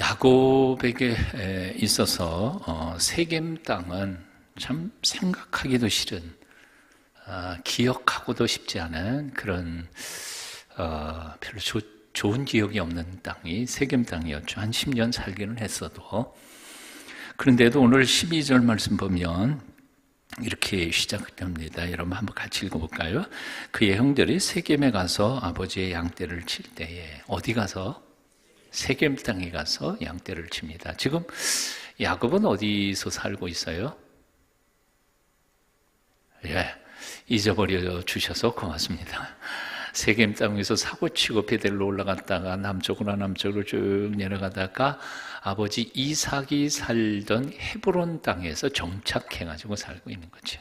야곱에게 있어서 세겜 땅은 참 생각하기도 싫은, 기억하고도 싶지 않은 그런 별로 좋은 기억이 없는 땅이 세겜 땅이었죠. 한 10년 살기는 했어도. 그런데도 오늘 12절 말씀 보면 이렇게 시작됩니다. 여러분 한번 같이 읽어볼까요? 그의 형들이 세겜에 가서 아버지의 양떼를 칠 때에, 어디 가서? 세겜 땅에 가서 양떼를 칩니다. 지금 야곱은 어디서 살고 있어요? 예, 잊어버려 주셔서 고맙습니다. 세겜 땅에서 사고치고 베델로 올라갔다가 남쪽으로 쭉 내려가다가 아버지 이삭이 살던 헤브론 땅에서 정착해가지고 살고 있는 거죠.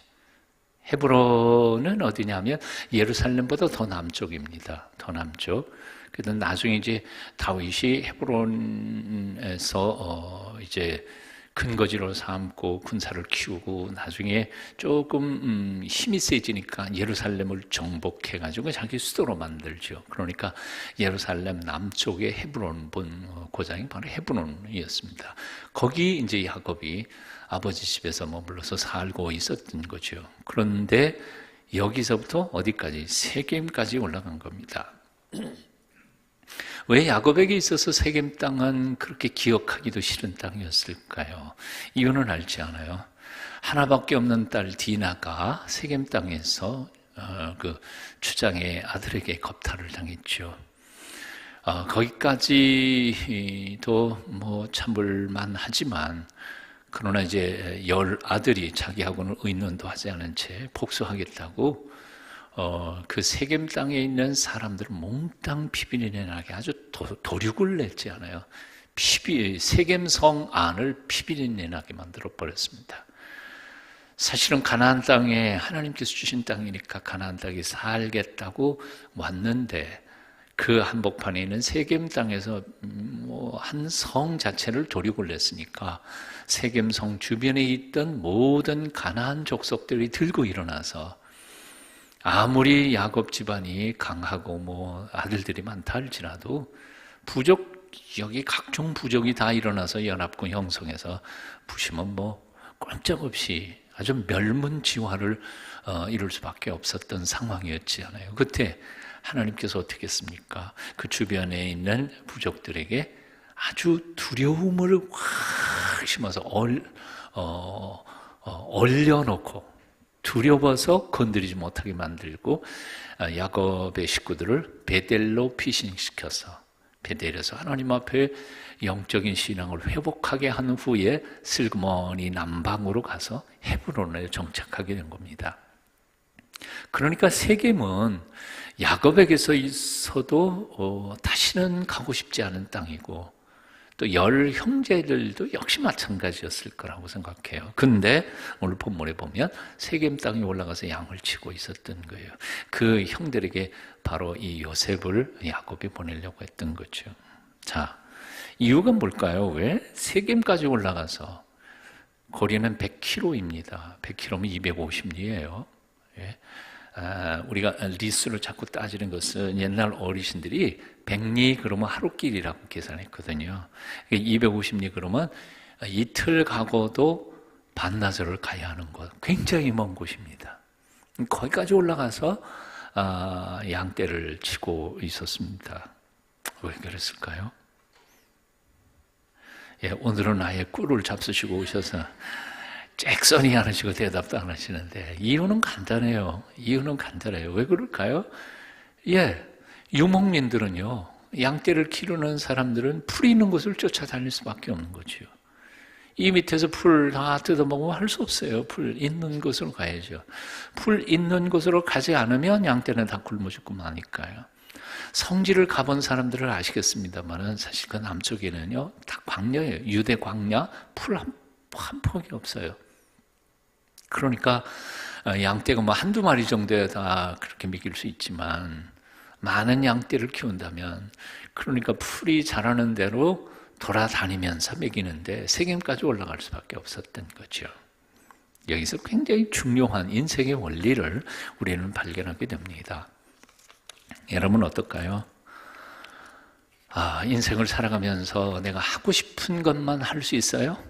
헤브론은 어디냐면 예루살렘보다 더 남쪽입니다. 더 남쪽. 그래서 나중에 이제 다윗이 헤브론에서 이제 근거지로 삼고 군사를 키우고 나중에 조금 힘이 세지니까 예루살렘을 정복해가지고 자기 수도로 만들죠. 그러니까 예루살렘 남쪽에 헤브론 고장이 바로 헤브론이었습니다. 거기 이제 야곱이 아버지 집에서 머물러서 살고 있었던 거죠. 그런데 여기서부터 어디까지? 세겜까지 올라간 겁니다. 왜 야곱에게 있어서 세겜 땅은 그렇게 기억하기도 싫은 땅이었을까요? 이유는 알지 않아요. 하나밖에 없는 딸 디나가 세겜 땅에서 그 추장의 아들에게 겁탈을 당했죠. 거기까지도 뭐 참을만 하지만, 그러나 이제 열 아들이 자기하고는 의논도 하지 않은 채 복수하겠다고 그 세겜 땅에 있는 사람들을 몽땅 피비린내 나게 아주 도륙을 냈지 않아요. 세겜 성 안을 피비린내 나게 만들어 버렸습니다. 사실은 가나안 땅에 하나님께서 주신 땅이니까 가나안 땅에 살겠다고 왔는데, 그 한복판에 있는 세겜 땅에서 한 성 자체를 도륙을 냈으니까 세겜 성 주변에 있던 모든 가나안 족속들이 들고 일어나서, 아무리 야곱 집안이 강하고 아들들이 많다 할지라도 여기 각종 부족이 다 일어나서 연합군 형성해서 부시면 꼼짝없이 아주 멸문지화를 이룰 수밖에 없었던 상황이었지 않아요. 그때 하나님께서 어떻게 했습니까? 그 주변에 있는 부족들에게 아주 두려움을 확 심어서 얼려놓고 두려워서 건드리지 못하게 만들고, 야곱의 식구들을 베델로 피신시켜서 베델에서 하나님 앞에 영적인 신앙을 회복하게 한 후에 슬그머니 남방으로 가서 헤브론에 정착하게 된 겁니다. 그러니까 세겜은 야곱에게서 있어도 다시는 가고 싶지 않은 땅이고, 또 열 형제들도 역시 마찬가지였을 거라고 생각해요. 근데 오늘 본문에 보면 세겜 땅에 올라가서 양을 치고 있었던 거예요. 그 형들에게 바로 이 요셉을 야곱이 보내려고 했던 거죠. 자, 이유가 뭘까요? 왜? 세겜까지 올라가서, 거리는 100km입니다. 100km면 250리예요. 예. 우리가 리수를 자꾸 따지는 것은 옛날 어르신들이 100리 그러면 하루길이라고 계산했거든요. 250리 그러면 이틀 가고도 반나절을 가야 하는 곳, 굉장히 먼 곳입니다. 거기까지 올라가서 양떼를 치고 있었습니다. 왜 그랬을까요? 예, 오늘은 아예 꿀을 잡수시고 오셔서 잭선이 안 하시고 대답도 안 하시는데, 이유는 간단해요. 왜 그럴까요? 예, 유목민들은요, 양떼를 기르는 사람들은 풀 있는 곳을 쫓아다닐 수밖에 없는 거죠. 이 밑에서 풀 다 뜯어먹으면 할 수 없어요. 풀 있는 곳으로 가야죠. 풀 있는 곳으로 가지 않으면 양떼는 다 굶어 죽고 마니까요. 성지를 가본 사람들은 아시겠습니다만 사실 그 남쪽에는요, 다 광야예요. 유대 광야, 풀 한 폭이 없어요. 그러니까 양떼가 한두 마리 정도야 다 그렇게 먹일 수 있지만, 많은 양떼를 키운다면, 그러니까 풀이 자라는 대로 돌아다니면서 먹이는데 세겜까지 올라갈 수밖에 없었던 거죠. 여기서 굉장히 중요한 인생의 원리를 우리는 발견하게 됩니다. 여러분 어떨까요? 인생을 살아가면서 내가 하고 싶은 것만 할 수 있어요?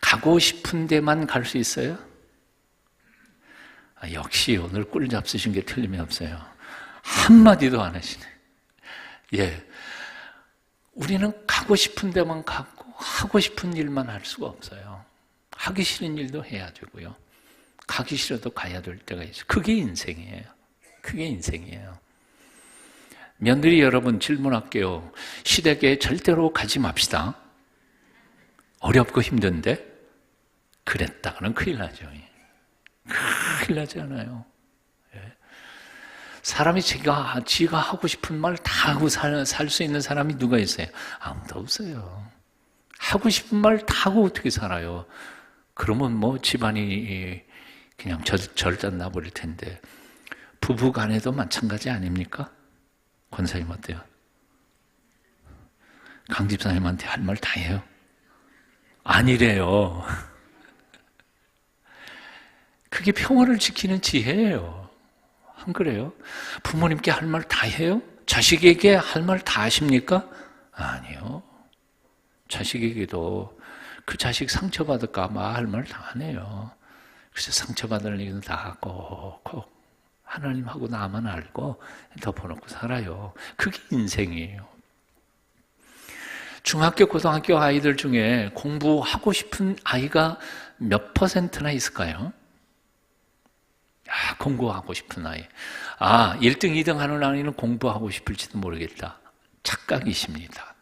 가고 싶은 데만 갈 수 있어요? 역시 오늘 꿀 잡수신 게 틀림이 없어요. 한마디도 안 하시네. 예. 우리는 가고 싶은 데만 가고 하고 싶은 일만 할 수가 없어요. 하기 싫은 일도 해야 되고요. 가기 싫어도 가야 될 때가 있어요. 그게 인생이에요. 그게 인생이에요. 며느리 여러분 질문할게요. 시댁에 절대로 가지 맙시다. 어렵고 힘든데 그랬다가는 큰일 나죠. 큰일 나지 않아요. 사람이 지가 하고 싶은 말 다 하고 살 수 있는 사람이 누가 있어요? 아무도 없어요. 하고 싶은 말 다 하고 어떻게 살아요? 그러면 뭐 집안이 그냥 절단 나버릴 텐데 부부 간에도 마찬가지 아닙니까? 권사님 어때요? 강 집사님한테 할 말 다 해요? 아니래요. 그게 평화를 지키는 지혜예요. 안 그래요? 부모님께 할 말 다 해요? 자식에게 할 말 다 하십니까? 아니요. 자식에게도 그 자식 상처받을까 봐 할 말 다 안 해요. 그래서 상처받을 일은 다 꼭 하나님하고 나만 알고 덮어놓고 살아요. 그게 인생이에요. 중학교, 고등학교 아이들 중에 공부하고 싶은 아이가 몇 %나 있을까요? 공부하고 싶은 아이. 1등, 2등 하는 아이는 공부하고 싶을지도 모르겠다. 착각이십니다.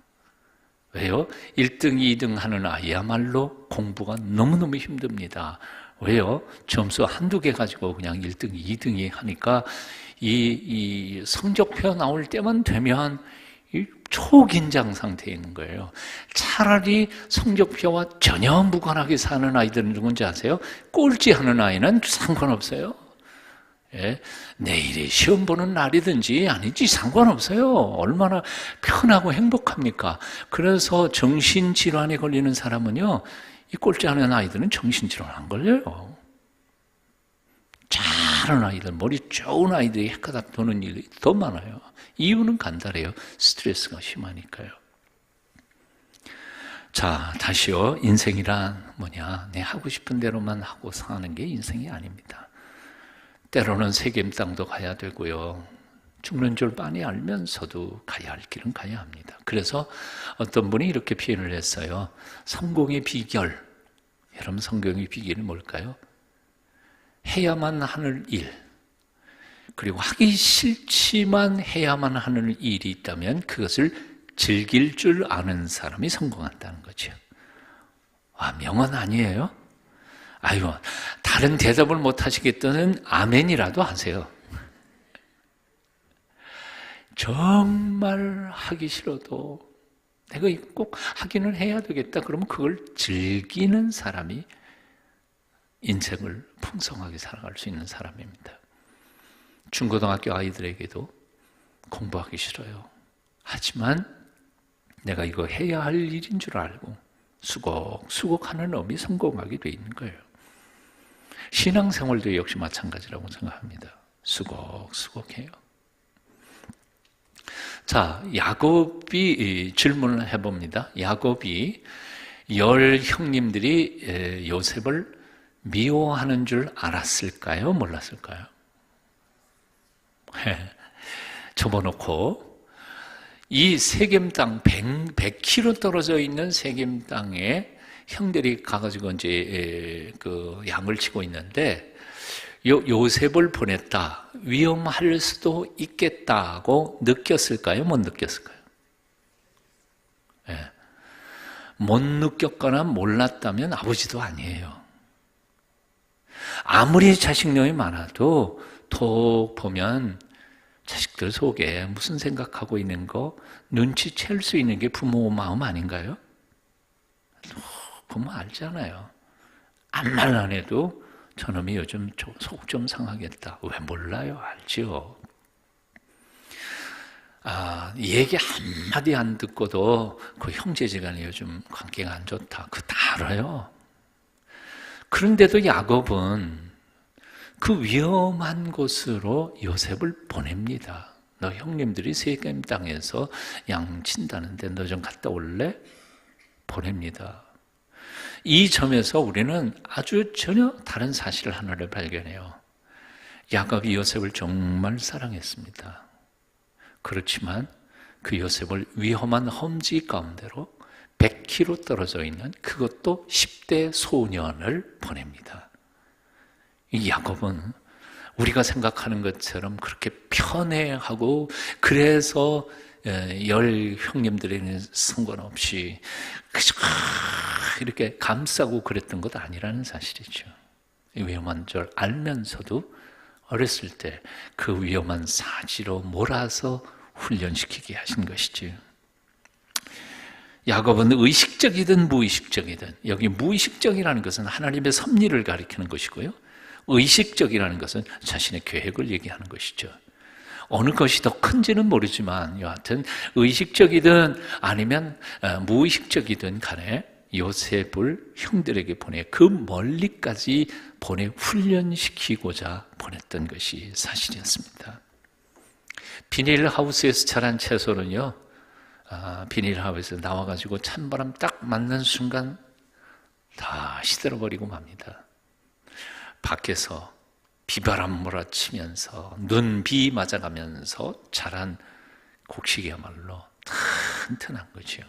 왜요? 1등, 2등 하는 아이야말로 공부가 너무너무 힘듭니다. 왜요? 점수 한두 개 가지고 그냥 1등, 2등이 하니까 이 성적표 나올 때만 되면 초긴장 상태에 있는 거예요. 차라리 성적표와 전혀 무관하게 사는 아이들은 누군지 아세요? 꼴찌하는 아이는 상관없어요. 예, 내일이 시험 보는 날이든지 아니지 상관없어요. 얼마나 편하고 행복합니까? 그래서 정신질환에 걸리는 사람은요, 이 꼴찌하는 아이들은 정신질환 안 걸려요. 잘하는 아이들, 머리 좋은 아이들이 헷가닥 도는 일이 더 많아요. 이유는 간단해요. 스트레스가 심하니까요. 자, 다시요. 인생이란 뭐냐? 내 하고 싶은 대로만 하고 사는 게 인생이 아닙니다. 때로는 세겜 땅도 가야 되고요. 죽는 줄 빤히 알면서도 가야 할 길은 가야 합니다. 그래서 어떤 분이 이렇게 표현을 했어요. 성공의 비결. 여러분, 성공의 비결이 뭘까요? 해야만 하는 일, 그리고 하기 싫지만 해야만 하는 일이 있다면 그것을 즐길 줄 아는 사람이 성공한다는 거죠. 명언 아니에요? 다른 대답을 못 하시겠다는 아멘이라도 하세요. 정말 하기 싫어도 내가 꼭 하기는 해야 되겠다. 그러면 그걸 즐기는 사람이 인생을 풍성하게 살아갈 수 있는 사람입니다. 중고등학교 아이들에게도 공부하기 싫어요. 하지만 내가 이거 해야 할 일인 줄 알고 수곡하는 놈이 성공하게 돼 있는 거예요. 신앙생활도 역시 마찬가지라고 생각합니다. 수곡해요. 자, 야곱이 질문을 해봅니다. 야곱이 10 형님들이 요셉을 미워하는 줄 알았을까요? 몰랐을까요? 접어놓고 이 세겜 땅 100km 떨어져 있는 세겜 땅에 형들이 가가지고 이제 그 양을 치고 있는데 요셉을 보냈다. 위험할 수도 있겠다고 느꼈을까요? 못 느꼈을까요? 못 느꼈거나 몰랐다면 아버지도 아니에요. 아무리 자식놈이 많아도 톡 보면 자식들 속에 무슨 생각하고 있는 거 눈치챌 수 있는 게 부모 마음 아닌가요? 보면 알잖아요. 아무 말 안 해도 저놈이 요즘 속 좀 상하겠다. 왜 몰라요? 알죠. 얘기 한마디 안 듣고도 그 형제지간에 요즘 관계가 안 좋다. 그거 다 알아요. 그런데도 야곱은 그 위험한 곳으로 요셉을 보냅니다. 너 형님들이 세겜 땅에서 양 친다는데 너 좀 갔다 올래? 보냅니다. 이 점에서 우리는 아주 전혀 다른 사실 하나를 발견해요. 야곱이 요셉을 정말 사랑했습니다. 그렇지만 그 요셉을 위험한 험지 가운데로 100km 떨어져 있는 그것도 10대 소년을 보냅니다. 이 야곱은 우리가 생각하는 것처럼 그렇게 편애하고 그래서 열 형님들에게는 상관없이 이렇게 감싸고 그랬던 것 아니라는 사실이죠. 위험한 줄 알면서도 어렸을 때 그 위험한 사지로 몰아서 훈련시키게 하신 것이지요. 야곱은 의식적이든 무의식적이든, 여기 무의식적이라는 것은 하나님의 섭리를 가리키는 것이고요, 의식적이라는 것은 자신의 계획을 얘기하는 것이죠. 어느 것이 더 큰지는 모르지만 여하튼 의식적이든 아니면 무의식적이든 간에 요셉을 형들에게 보내 그 멀리까지 보내 훈련시키고자 보냈던 것이 사실이었습니다. 비닐하우스에서 자란 채소는요, 비닐하우스에서 나와가지고 찬바람 딱 맞는 순간 다 시들어버리고 맙니다. 밖에서 비바람 몰아치면서 눈비 맞아가면서 자란 곡식이야말로 튼튼한 거죠.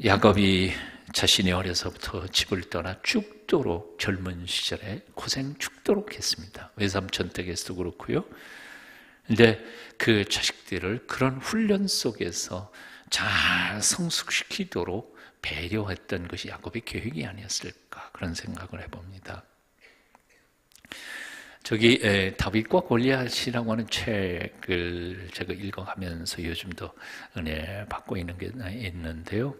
야곱이 자신이 어려서부터 집을 떠나 죽도록 젊은 시절에 고생 죽도록 했습니다. 외삼촌 댁에서도 그렇고요. 근데 그 자식들을 그런 훈련 속에서 잘 성숙시키도록 배려했던 것이 야곱의 계획이 아니었을까, 그런 생각을 해봅니다. 저기 다윗과 골리앗이라고 하는 책을 제가 읽어가면서 요즘도 은혜 받고 있는 게 있는데요.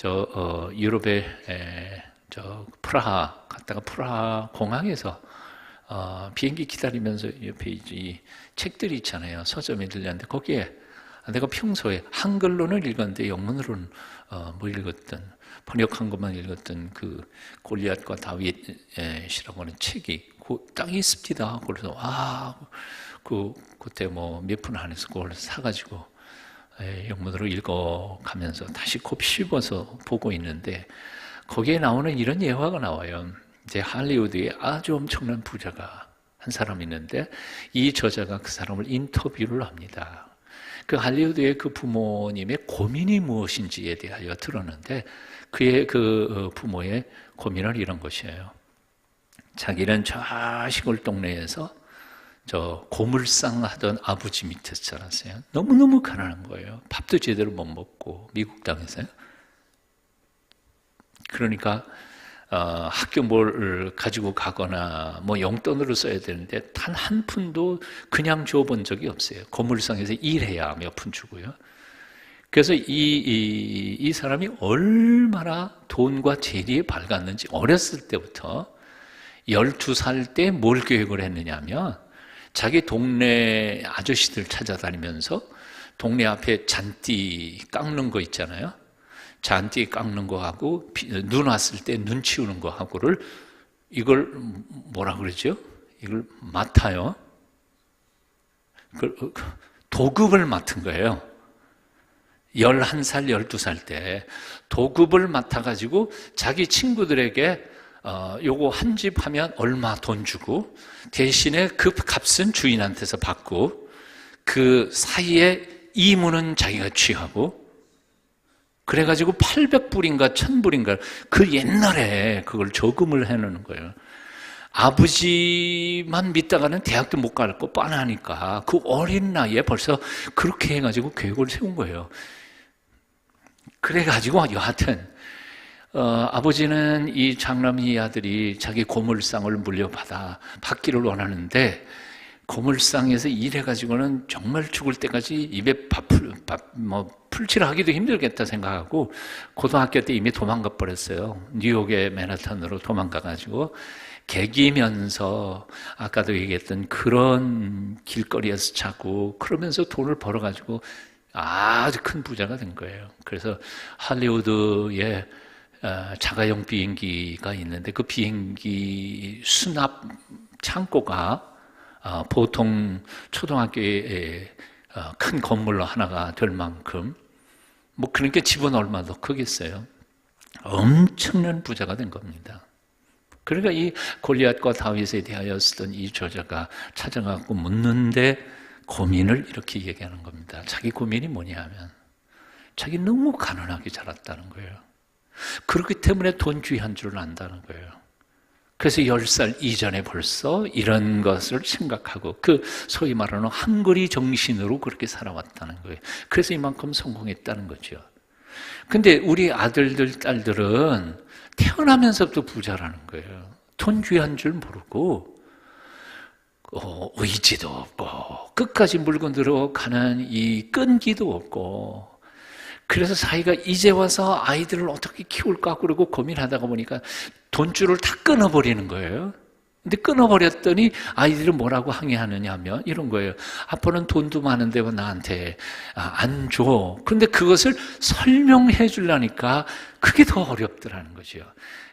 유럽의 프라하 갔다가 프라하 공항에서 비행기 기다리면서 옆에 이 책들이 있잖아요. 서점이 들렸는데 거기에 내가 평소에 한글로는 읽었는데 영문으로는 뭐 읽었던, 번역한 것만 읽었던 그 골리앗과 다윗이라고 하는 책이 딱 있습니다. 그래서 그때 뭐 몇 푼 안에서 그걸 사가지고 영문으로 읽어가면서 다시 곱씹어서 보고 있는데 거기에 나오는 이런 예화가 나와요. 이제 할리우드에 아주 엄청난 부자가 한 사람이 있는데 이 저자가 그 사람을 인터뷰를 합니다. 그 할리우드의 그 부모님의 고민이 무엇인지에 대하여 들었는데 그의 그 부모의 고민은 이런 것이에요. 자기는 저 시골 동네에서 저 고물상 하던 아버지 밑에서 자랐어요. 너무너무 가난한 거예요. 밥도 제대로 못 먹고, 미국 땅에서요. 그러니까 학교 뭘 가지고 가거나 뭐 용돈으로 써야 되는데 단 한 푼도 그냥 줘본 적이 없어요. 고물상에서 일해야 몇 푼 주고요. 그래서 이 사람이 얼마나 돈과 재리에 밝았는지 어렸을 때부터 12살 때 뭘 계획을 했느냐면 자기 동네 아저씨들 찾아다니면서 동네 앞에 잔띠 깎는 거 있잖아요. 잔띠 깎는 거 하고 눈 왔을 때 눈 치우는 거 하고를 이걸 뭐라 그러죠? 이걸 맡아요. 도급을 맡은 거예요. 11살, 12살 때 도급을 맡아가지고 자기 친구들에게 요거 한 집 하면 얼마 돈 주고 대신에 그 값은 주인한테서 받고 그 사이에 이문은 자기가 취하고 그래가지고 800불인가 1000불인가 그 옛날에 그걸 저금을 해놓는 거예요. 아버지만 믿다가는 대학도 못 갈 거 뻔하니까 그 어린 나이에 벌써 그렇게 해가지고 계획을 세운 거예요. 그래가지고 여하튼 아버지는 이 장남이 아들이 자기 고물상을 물려받아 받기를 원하는데 고물상에서 일해가지고는 정말 죽을 때까지 입에 풀칠을 하기도 힘들겠다 생각하고 고등학교 때 이미 도망가 버렸어요. 뉴욕의 맨하탄으로 도망가가지고 개기면서 아까도 얘기했던 그런 길거리에서 자고 그러면서 돈을 벌어가지고 아주 큰 부자가 된 거예요. 그래서 할리우드에 자가용 비행기가 있는데 그 비행기 수납 창고가 보통 초등학교에 큰 건물로 하나가 될 만큼 뭐 그러니까 집은 얼마나 더 크겠어요. 엄청난 부자가 된 겁니다. 그러니까 이 골리앗과 다윗에 대하여 쓰던 이 저자가 찾아가고 묻는데 고민을 이렇게 얘기하는 겁니다. 자기 고민이 뭐냐면 자기 너무 가난하게 자랐다는 거예요. 그렇기 때문에 돈 귀한 줄 안다는 거예요. 그래서 10살 이전에 벌써 이런 것을 생각하고 그 소위 말하는 헝그리 정신으로 그렇게 살아왔다는 거예요. 그래서 이만큼 성공했다는 거죠. 근데 우리 아들들, 딸들은 태어나면서부터 부자라는 거예요. 돈 귀한 줄 모르고 의지도 없고 끝까지 물고 들어가는 이 끈기도 없고 그래서 자기가 이제 와서 아이들을 어떻게 키울까 그러고 고민하다가 보니까 돈줄을 다 끊어버리는 거예요. 근데 끊어버렸더니 아이들은 뭐라고 항의하느냐 하면 이런 거예요. 아빠는 돈도 많은데 왜 나한테 안 줘? 그런데 그것을 설명해 주려니까 그게 더 어렵더라는 거죠.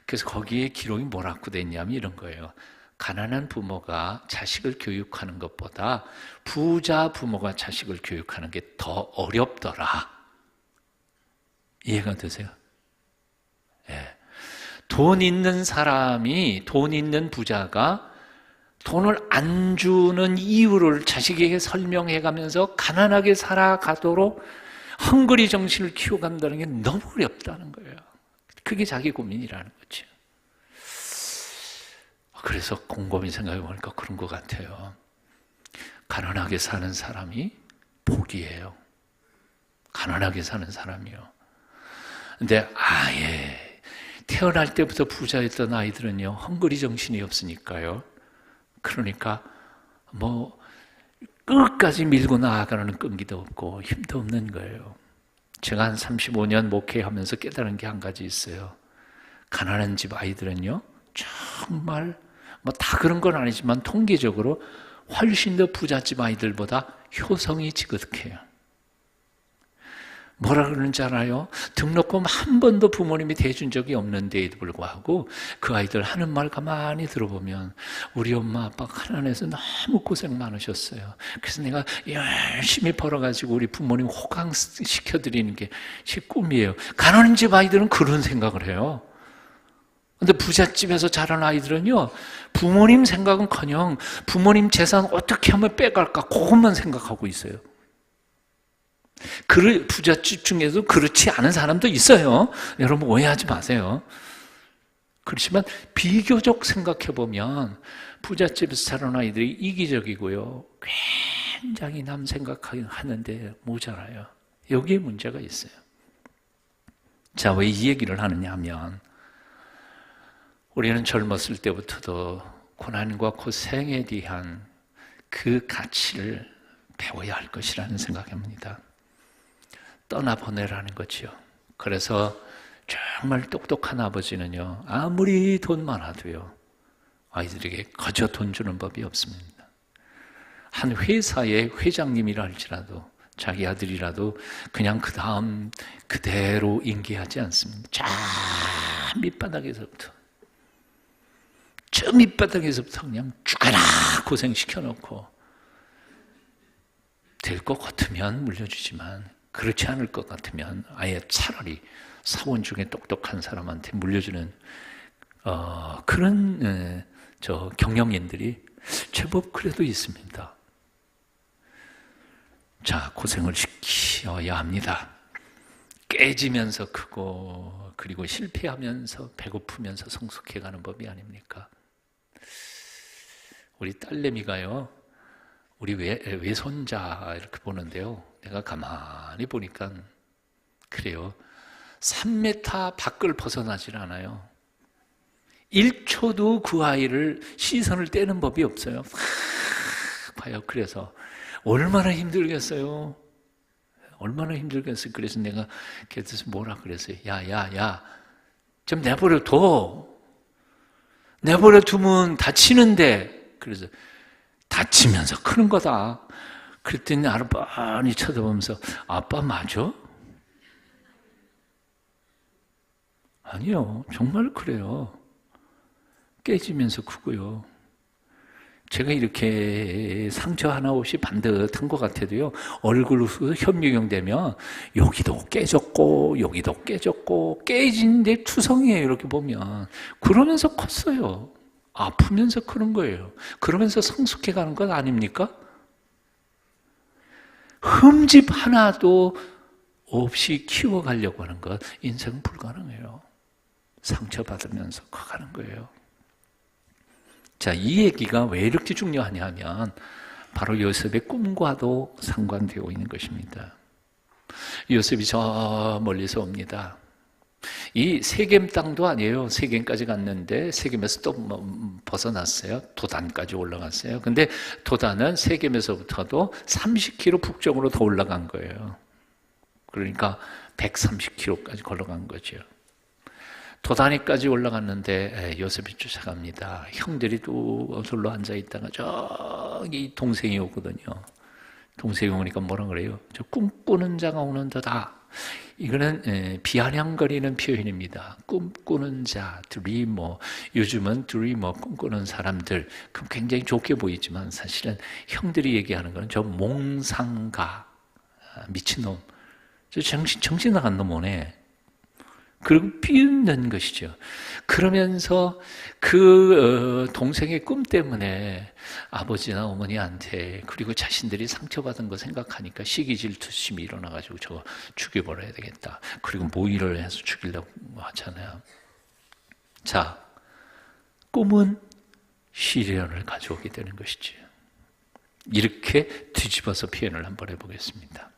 그래서 거기에 기록이 뭐라고 됐냐면 이런 거예요. 가난한 부모가 자식을 교육하는 것보다 부자 부모가 자식을 교육하는 게 더 어렵더라. 이해가 되세요? 예. 돈 있는 사람이, 돈 있는 부자가 돈을 안 주는 이유를 자식에게 설명해 가면서 가난하게 살아가도록 헝그리 정신을 키워간다는 게 너무 어렵다는 거예요. 그게 자기 고민이라는 거죠. 그래서 곰곰이 생각해 보니까 그런 것 같아요. 가난하게 사는 사람이 복이에요. 가난하게 사는 사람이요. 근데 아예 태어날 때부터 부자였던 아이들은요, 헝그리 정신이 없으니까요. 그러니까 뭐 끝까지 밀고 나아가는 끈기도 없고 힘도 없는 거예요. 제가 한 35년 목회하면서 깨달은 게 한 가지 있어요. 가난한 집 아이들은요, 정말 뭐 다 그런 건 아니지만 통계적으로 훨씬 더 부잣집 아이들보다 효성이 지긋해요. 뭐라 그러는지 알아요? 등록금 한 번도 부모님이 대준 적이 없는데에도 불구하고 그 아이들 하는 말 가만히 들어보면 우리 엄마 아빠가 가난해서 너무 고생 많으셨어요. 그래서 내가 열심히 벌어가지고 우리 부모님 호강시켜드리는 게 제 꿈이에요. 가난한 집 아이들은 그런 생각을 해요. 근데 부잣집에서 자란 아이들은요, 부모님 생각은커녕 부모님 재산 어떻게 하면 빼갈까 그것만 생각하고 있어요. 부잣집 중에도 그렇지 않은 사람도 있어요. 여러분 오해하지 마세요. 그렇지만 비교적 생각해보면 부잣집에서 자란 아이들이 이기적이고요, 굉장히 남 생각하는데 모자라요. 여기에 문제가 있어요. 자, 왜 이 얘기를 하느냐 하면 우리는 젊었을 때부터도 고난과 고생에 대한 그 가치를 배워야 할 것이라는 생각입니다. 떠나보내라는 거죠. 그래서 정말 똑똑한 아버지는요, 아무리 돈 많아도요, 아이들에게 거저 돈 주는 법이 없습니다. 한 회사의 회장님이라 할지라도 자기 아들이라도 그냥 그 다음 그대로 인계하지 않습니다. 저 밑바닥에서부터 그냥 죽어라 고생시켜놓고 될 것 같으면 물려주지만 그렇지 않을 것 같으면 아예 차라리 사원 중에 똑똑한 사람한테 물려주는 그런 경영인들이 제법 그래도 있습니다. 자, 고생을 시켜야 합니다. 깨지면서 크고 그리고 실패하면서 배고프면서 성숙해가는 법이 아닙니까? 우리 딸내미가요, 우리 외손자 이렇게 보는데요, 내가 가만히 보니까 그래요. 3m 밖을 벗어나질 않아요. 1초도 그 아이를 시선을 떼는 법이 없어요. 봐요. 그래서 얼마나 힘들겠어요. 얼마나 힘들겠어요. 그래서 내가 걔한테서 뭐라 그랬어요. 야, 좀 내버려 둬. 내버려 두면 다치는데. 그래서 다치면서 크는 거다. 그랬더니 나를 뻔히 쳐다보면서 아빠 맞아? 아니요. 정말 그래요. 깨지면서 크고요. 제가 이렇게 상처 하나 없이 반듯한 것 같아도요, 얼굴로 현미경 되면 여기도 깨졌고 여기도 깨졌고 깨진데 투성이에요. 이렇게 보면. 그러면서 컸어요. 아프면서 크는 거예요. 그러면서 성숙해 가는 것 아닙니까? 흠집 하나도 없이 키워가려고 하는 것, 인생은 불가능해요. 상처받으면서 커가는 거예요. 자, 이 얘기가 왜 이렇게 중요하냐 하면 바로 요셉의 꿈과도 상관되어 있는 것입니다. 요셉이 저 멀리서 옵니다. 이 세겜 땅도 아니에요. 세겜까지 갔는데 세겜에서 또 벗어났어요. 도단까지 올라갔어요. 근데 도단은 세겜에서부터도 30km 북쪽으로 더 올라간 거예요. 그러니까 130km까지 걸어간 거죠. 도단위까지 올라갔는데 요셉이 쫓아갑니다. 형들이 또 둘러 앉아있다가 저기 동생이 오거든요. 동생이 오니까 뭐라 그래요? 저 꿈꾸는 자가 오는도다. 이거는 비아냥거리는 표현입니다. 꿈꾸는 자, 드리머. 요즘은 드리머, 꿈꾸는 사람들. 그럼 굉장히 좋게 보이지만 사실은 형들이 얘기하는 건 저 몽상가, 미친놈. 저 정신 나간 놈 오네. 그리고 삐는 것이죠. 그러면서 그 동생의 꿈 때문에 아버지나 어머니한테 그리고 자신들이 상처받은 거 생각하니까 시기질투심이 일어나가지고 저거 죽여버려야 되겠다. 그리고 모의를 해서 죽이려고 하잖아요. 자, 꿈은 시련을 가져오게 되는 것이죠. 이렇게 뒤집어서 표현을 한번 해보겠습니다.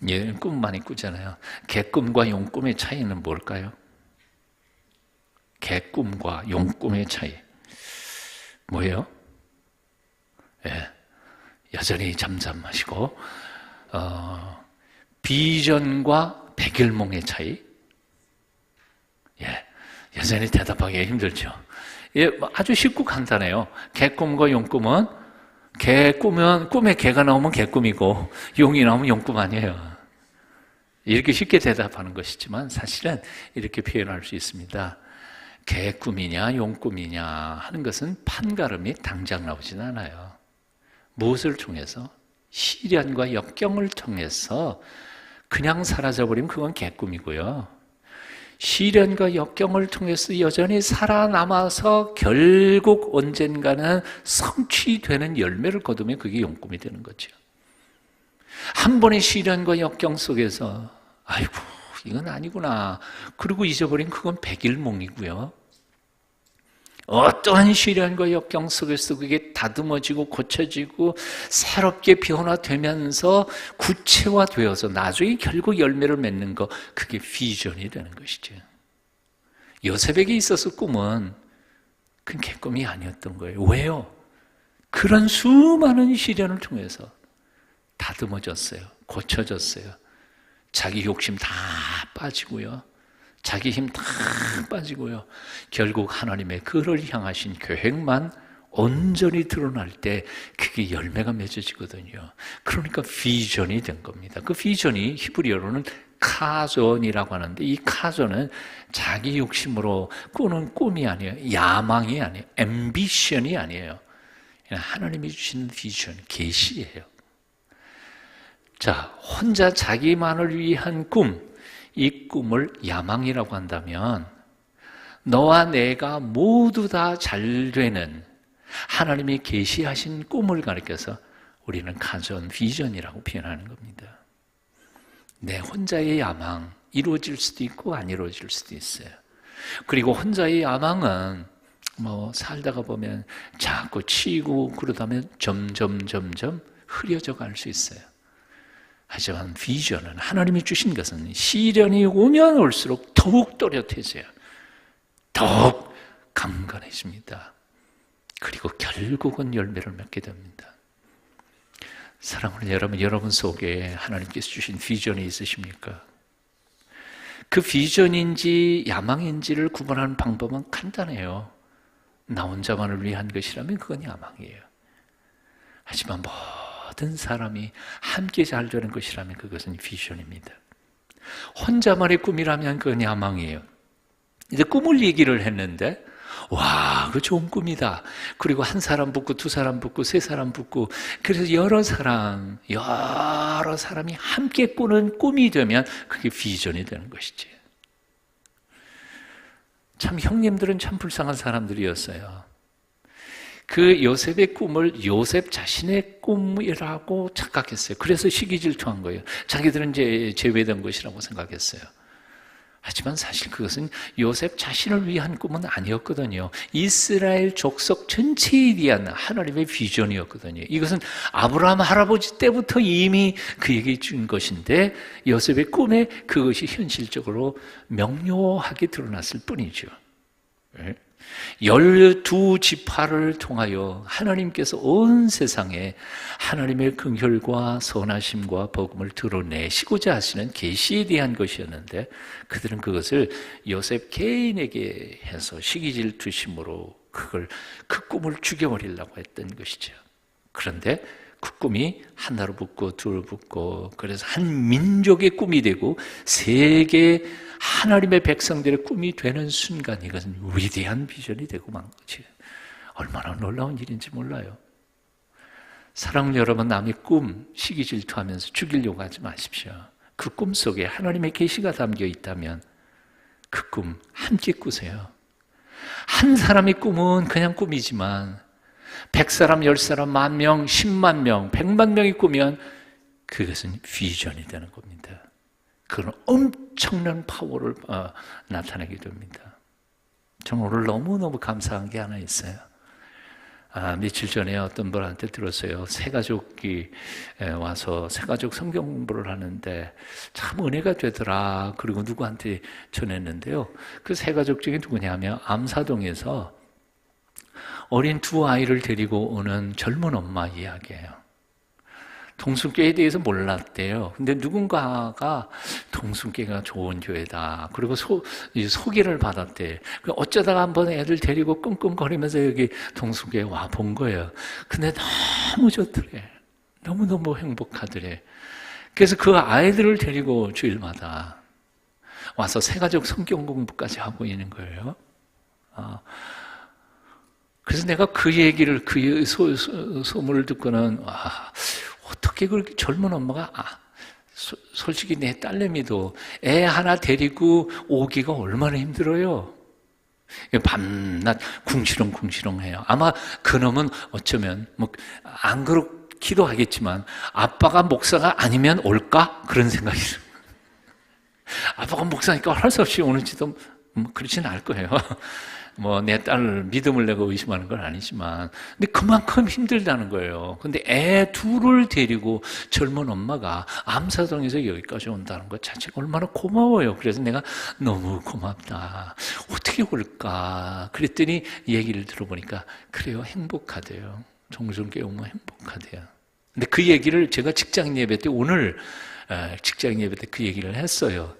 얘는 꿈 많이 꾸잖아요. 개꿈과 용꿈의 차이는 뭘까요? 개꿈과 용꿈의 차이 뭐예요? 예, 여전히 잠잠하시고 비전과 백일몽의 차이. 예, 여전히 대답하기 힘들죠. 예, 아주 쉽고 간단해요. 개꿈과 용꿈은 꿈에 개가 나오면 개꿈이고 용이 나오면 용꿈 아니에요. 이렇게 쉽게 대답하는 것이지만 사실은 이렇게 표현할 수 있습니다. 개꿈이냐 용꿈이냐 하는 것은 판가름이 당장 나오진 않아요. 무엇을 통해서? 시련과 역경을 통해서 그냥 사라져버리면 그건 개꿈이고요. 시련과 역경을 통해서 여전히 살아남아서 결국 언젠가는 성취되는 열매를 거두면 그게 용꿈이 되는 거죠. 한 번의 시련과 역경 속에서 아이고 이건 아니구나 그리고 잊어버린 그건 백일몽이고요. 어떠한 시련과 역경 속에서 그게 다듬어지고 고쳐지고 새롭게 변화되면서 구체화되어서 나중에 결국 열매를 맺는 거 그게 비전이 되는 것이죠. 요셉에게 있어서 꿈은 그건 개꿈이 아니었던 거예요. 왜요? 그런 수많은 시련을 통해서 다듬어졌어요. 고쳐졌어요. 자기 욕심 다 빠지고요. 자기 힘 다 빠지고요. 결국 하나님의 그를 향하신 계획만 온전히 드러날 때 그게 열매가 맺어지거든요. 그러니까 비전이 된 겁니다. 그 비전이 히브리어로는 카존이라고 하는데 이 카존은 자기 욕심으로 꾸는 꿈이 아니에요. 야망이 아니에요. 앰비션이 아니에요. 하나님이 주시는 비전, 계시예요. 자, 혼자 자기만을 위한 꿈, 이 꿈을 야망이라고 한다면 너와 내가 모두 다 잘 되는 하나님이 계시하신 꿈을 가리켜서 우리는 가전, 비전이라고 표현하는 겁니다. 내 혼자의 야망, 이루어질 수도 있고 안 이루어질 수도 있어요. 그리고 혼자의 야망은 살다가 보면 자꾸 치이고 그러다면 점점 흐려져 갈 수 있어요. 하지만 비전은 하나님이 주신 것은 시련이 오면 올수록 더욱 또렷해져요. 더욱 강건해집니다. 그리고 결국은 열매를 맺게 됩니다. 사랑하는 여러분 속에 하나님께서 주신 비전이 있으십니까? 그 비전인지 야망인지를 구분하는 방법은 간단해요. 나 혼자만을 위한 것이라면 그건 야망이에요. 하지만 모든 사람이 함께 잘 되는 것이라면 그것은 비전입니다. 혼자만의 꿈이라면 그건 야망이에요. 이제 꿈을 얘기를 했는데 와, 그 좋은 꿈이다. 그리고 한 사람 붙고 두 사람 붙고 세 사람 붙고 그래서 여러 사람이 함께 꾸는 꿈이 되면 그게 비전이 되는 것이지. 참 형님들은 참 불쌍한 사람들이었어요. 그 요셉의 꿈을 요셉 자신의 꿈이라고 착각했어요. 그래서 시기 질투한 거예요. 자기들은 이제 제외된 것이라고 생각했어요. 하지만 사실 그것은 요셉 자신을 위한 꿈은 아니었거든요. 이스라엘 족속 전체에 대한 하나님의 비전이었거든요. 이것은 아브라함 할아버지 때부터 이미 그에게 준 것인데 요셉의 꿈에 그것이 현실적으로 명료하게 드러났을 뿐이죠. 12지파를 통하여 하나님께서 온 세상에 하나님의 긍휼과 선하심과 복음을 드러내시고자 하시는 계시에 대한 것이었는데 그들은 그것을 요셉 개인에게 해서 시기질투심으로 그 꿈을 죽여버리려고 했던 것이죠. 그런데 그 꿈이 하나로 붙고 둘 붙고 그래서 한 민족의 꿈이 되고 세계 하나님의 백성들의 꿈이 되는 순간 이것은 위대한 비전이 되고 만 거지. 얼마나 놀라운 일인지 몰라요. 사랑하는 여러분, 남의 꿈 시기 질투하면서 죽이려고 하지 마십시오. 그 꿈 속에 하나님의 계시가 담겨 있다면 그 꿈 함께 꾸세요. 한 사람의 꿈은 그냥 꿈이지만 100사람, 10사람, 10,000명, 10만 명, 100만 명이 꾸면 그것은 비전이 되는 겁니다. 그런 엄청난 파워를 나타내게 됩니다. 저는 오늘 너무너무 감사한 게 하나 있어요. 며칠 전에 어떤 분한테 들었어요. 새가족이 와서 새가족 성경 공부를 하는데 참 은혜가 되더라. 그리고 누구한테 전했는데요. 그 새가족 중에 누구냐면 암사동에서 어린 두 아이를 데리고 오는 젊은 엄마 이야기예요. 동순교회에 대해서 몰랐대요. 근데 누군가가 동순교회가 좋은 교회다. 그리고 소개를 받았대. 어쩌다가 한번 애들 데리고 끙끙거리면서 여기 동순교회에 와 본 거예요. 근데 너무 좋더래. 너무너무 행복하더래. 그래서 그 아이들을 데리고 주일마다 와서 새가족 성경 공부까지 하고 있는 거예요. 그래서 내가 그 얘기를, 그 소문을 듣고는, 어떻게 그렇게 젊은 엄마가, 솔직히 내 딸내미도 애 하나 데리고 오기가 얼마나 힘들어요. 밤낮 궁시렁궁시렁 해요. 아마 그놈은 어쩌면, 안 그렇기도 하겠지만, 아빠가 목사가 아니면 올까? 그런 생각이 들어요. 아빠가 목사니까 할 수 없이 오는지도 그렇지는 않을 거예요. 내 딸을 믿음을 내고 의심하는 건 아니지만, 근데 그만큼 힘들다는 거예요. 근데 애 둘을 데리고 젊은 엄마가 암사동에서 여기까지 온다는 것 자체가 얼마나 고마워요. 그래서 내가 너무 고맙다. 어떻게 올까? 그랬더니 얘기를 들어보니까, 그래요, 행복하대요. 종종교회 오면 행복하대요. 근데 그 얘기를 제가 직장 예배 때, 오늘 직장 예배 때 그 얘기를 했어요.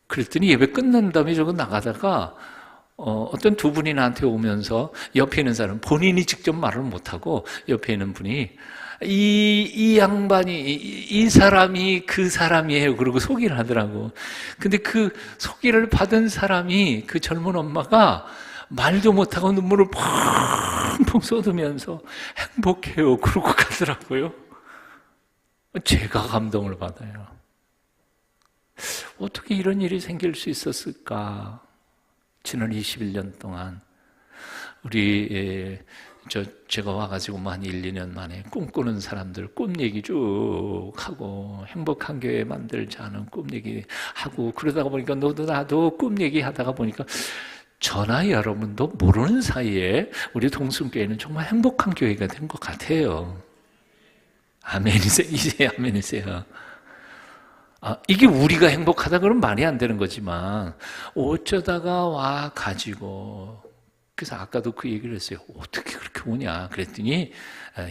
그랬더니 예배 끝난 다음에 저거 나가다가 어떤 두 분이 나한테 오면서 옆에 있는 사람, 본인이 직접 말을 못하고 옆에 있는 분이 이 양반이, 이 사람이 그 사람이에요. 그러고 소개를 하더라고. 근데 그 소개를 받은 사람이 그 젊은 엄마가 말도 못하고 눈물을 펑펑 쏟으면서 행복해요. 그러고 가더라고요. 제가 감동을 받아요. 어떻게 이런 일이 생길 수 있었을까? 지난 21년 동안 제가 와가지고 한 1, 2년 만에 꿈꾸는 사람들 꿈 얘기 쭉 하고 행복한 교회 만들자는 꿈 얘기 하고 그러다가 보니까 너도 나도 꿈 얘기 하다가 보니까 저나 여러분도 모르는 사이에 우리 동순교회는 정말 행복한 교회가 된 것 같아요. 아멘이세요. 이제 아멘이세요. 이게 우리가 행복하다 그러면 말이 안 되는 거지만 어쩌다가 와 가지고 그래서 아까도 그 얘기를 했어요. 어떻게 그렇게 오냐 그랬더니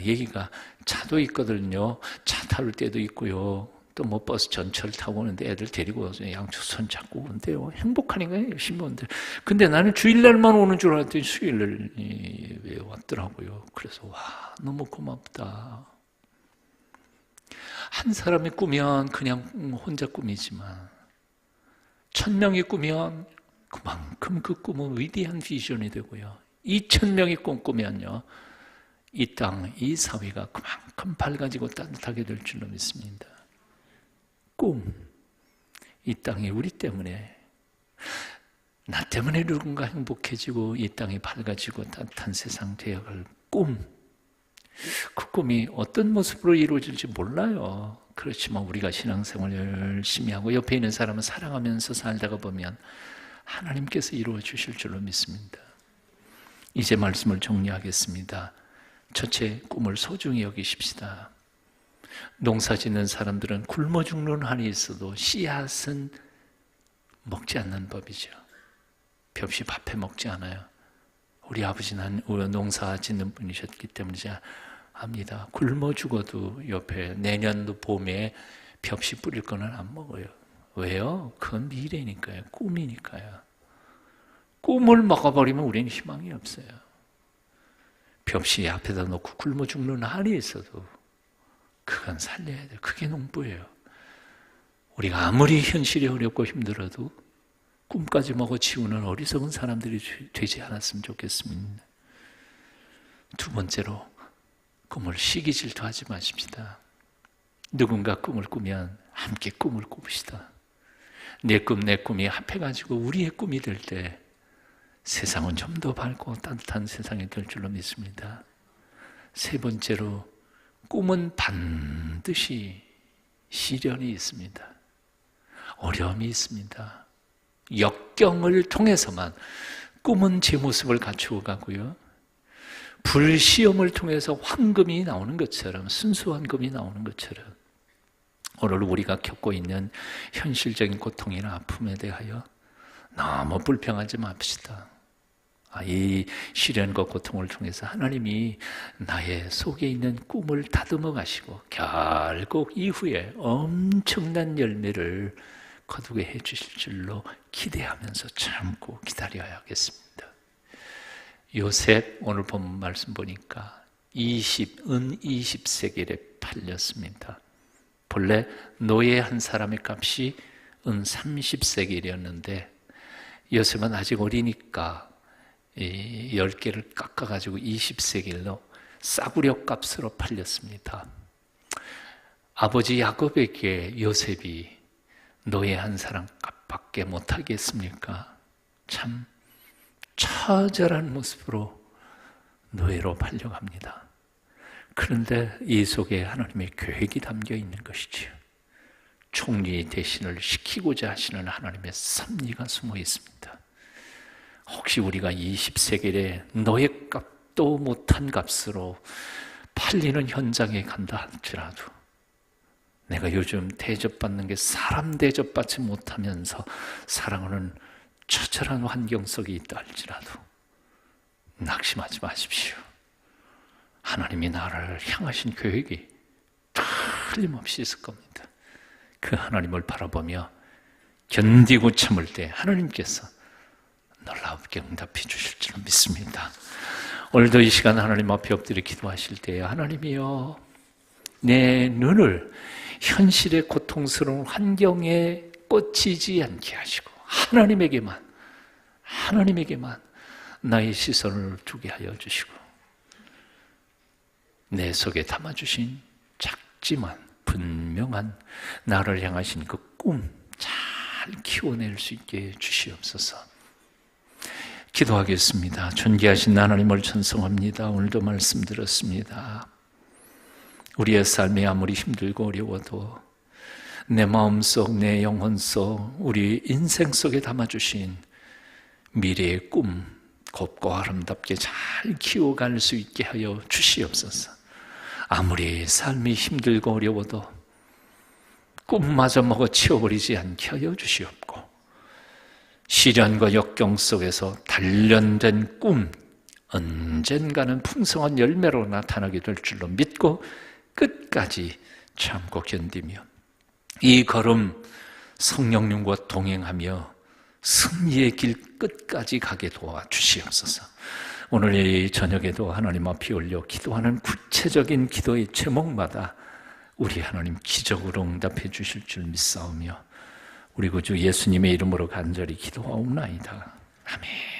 얘기가 차도 있거든요. 차 탈 때도 있고요. 또 버스 전철 타고 오는데 애들 데리고 와서 양쪽 손 잡고 오는데요. 행복하니까 신부분들. 근데 나는 주일날만 오는 줄 알았더니 수요일날 왔더라고요. 그래서 와 너무 고맙다. 한 사람이 꾸면 그냥 혼자 꿈이지만 1,000명이 꾸면 그만큼 그 꿈은 위대한 비전이 되고요. 2,000명이 꿈꾸면요, 이 땅, 이 사회가 그만큼 밝아지고 따뜻하게 될 줄로 믿습니다. 꿈, 이 땅이 우리 때문에, 나 때문에 누군가 행복해지고 이 땅이 밝아지고 따뜻한 세상 되어갈 꿈, 그 꿈이 어떤 모습으로 이루어질지 몰라요. 그렇지만 우리가 신앙생활을 열심히 하고 옆에 있는 사람을 사랑하면서 살다가 보면 하나님께서 이루어 주실 줄로 믿습니다. 이제 말씀을 정리하겠습니다. 첫째, 꿈을 소중히 여기십시다. 농사 짓는 사람들은 굶어 죽는 한이 있어도 씨앗은 먹지 않는 법이죠. 벽시 밥해 먹지 않아요. 우리 아버지는 농사 짓는 분이셨기 때문에 제가 압니다. 굶어 죽어도 옆에 내년도 봄에 벽시 뿌릴 거는 안 먹어요. 왜요? 그건 미래니까요. 꿈이니까요. 꿈을 먹어버리면 우리는 희망이 없어요. 벽시 앞에다 놓고 굶어 죽는 한이 있어도 그건 살려야 돼요. 그게 농부예요. 우리가 아무리 현실이 어렵고 힘들어도 꿈까지 먹어치우는 어리석은 사람들이 되지 않았으면 좋겠습니다. 두 번째로, 꿈을 시기 질투하지 마십시다. 누군가 꿈을 꾸면 함께 꿈을 꾸시다. 내 꿈, 내 꿈이 합해가지고 우리의 꿈이 될 때 세상은 좀 더 밝고 따뜻한 세상이 될 줄로 믿습니다. 세 번째로, 꿈은 반드시 시련이 있습니다. 어려움이 있습니다. 역경을 통해서만 꿈은 제 모습을 갖추어 가고요, 불시험을 통해서 황금이 나오는 것처럼, 순수환금이 나오는 것처럼 오늘 우리가 겪고 있는 현실적인 고통이나 아픔에 대하여 너무 불평하지 맙시다. 이 시련과 고통을 통해서 하나님이 나의 속에 있는 꿈을 다듬어 가시고 결국 이후에 엄청난 열매를 거두게 해 주실 줄로 기대하면서 참고 기다려야겠습니다. 요셉, 오늘 본 말씀 보니까 은 20세겔에 팔렸습니다. 본래 노예 한 사람의 값이 은 30세겔이었는데 요셉은 아직 어리니까 10개를 깎아가지고 20세겔로 싸구려 값으로 팔렸습니다. 아버지 야곱에게 요셉이 노예 한 사람 값밖에 못하겠습니까? 참 처절한 모습으로 노예로 팔려갑니다. 그런데 이 속에 하나님의 계획이 담겨 있는 것이지요. 총리 대신을 시키고자 하시는 하나님의 섭리가 숨어 있습니다. 혹시 우리가 20세겔에 노예값도 못한 값으로 팔리는 현장에 간다 할지라도, 내가 요즘 대접받는 게 사람 대접받지 못하면서 살아가는 처절한 환경 속에 있다 할지라도 낙심하지 마십시오. 하나님이 나를 향하신 계획이 틀림없이 있을 겁니다. 그 하나님을 바라보며 견디고 참을 때 하나님께서 놀랍게 응답해 주실 줄 믿습니다. 오늘도 이 시간 하나님 앞에 엎드려 기도하실 때에 하나님이여, 내 눈을 현실의 고통스러운 환경에 꽂히지 않게 하시고 하나님에게만 나의 시선을 두게 하여 주시고, 내 속에 담아주신 작지만 분명한 나를 향하신 그 꿈 잘 키워낼 수 있게 주시옵소서. 기도하겠습니다. 존귀하신 하나님을 찬송합니다. 오늘도 말씀 들었습니다. 우리의 삶이 아무리 힘들고 어려워도 내 마음속, 내 영혼 속, 우리 인생 속에 담아주신 미래의 꿈 곱고 아름답게 잘 키워갈 수 있게 하여 주시옵소서. 아무리 삶이 힘들고 어려워도 꿈마저 먹어치워버리지 않게 하여 주시옵고, 시련과 역경 속에서 단련된 꿈 언젠가는 풍성한 열매로 나타나게 될 줄로 믿고 끝까지 참고 견디며 이 걸음 성령님과 동행하며 승리의 길 끝까지 가게 도와주시옵소서. 오늘 이 저녁에도 하나님 앞에 올려 기도하는 구체적인 기도의 제목마다 우리 하나님 기적으로 응답해 주실 줄 믿사오며 우리 구주 예수님의 이름으로 간절히 기도하옵나이다. 아멘.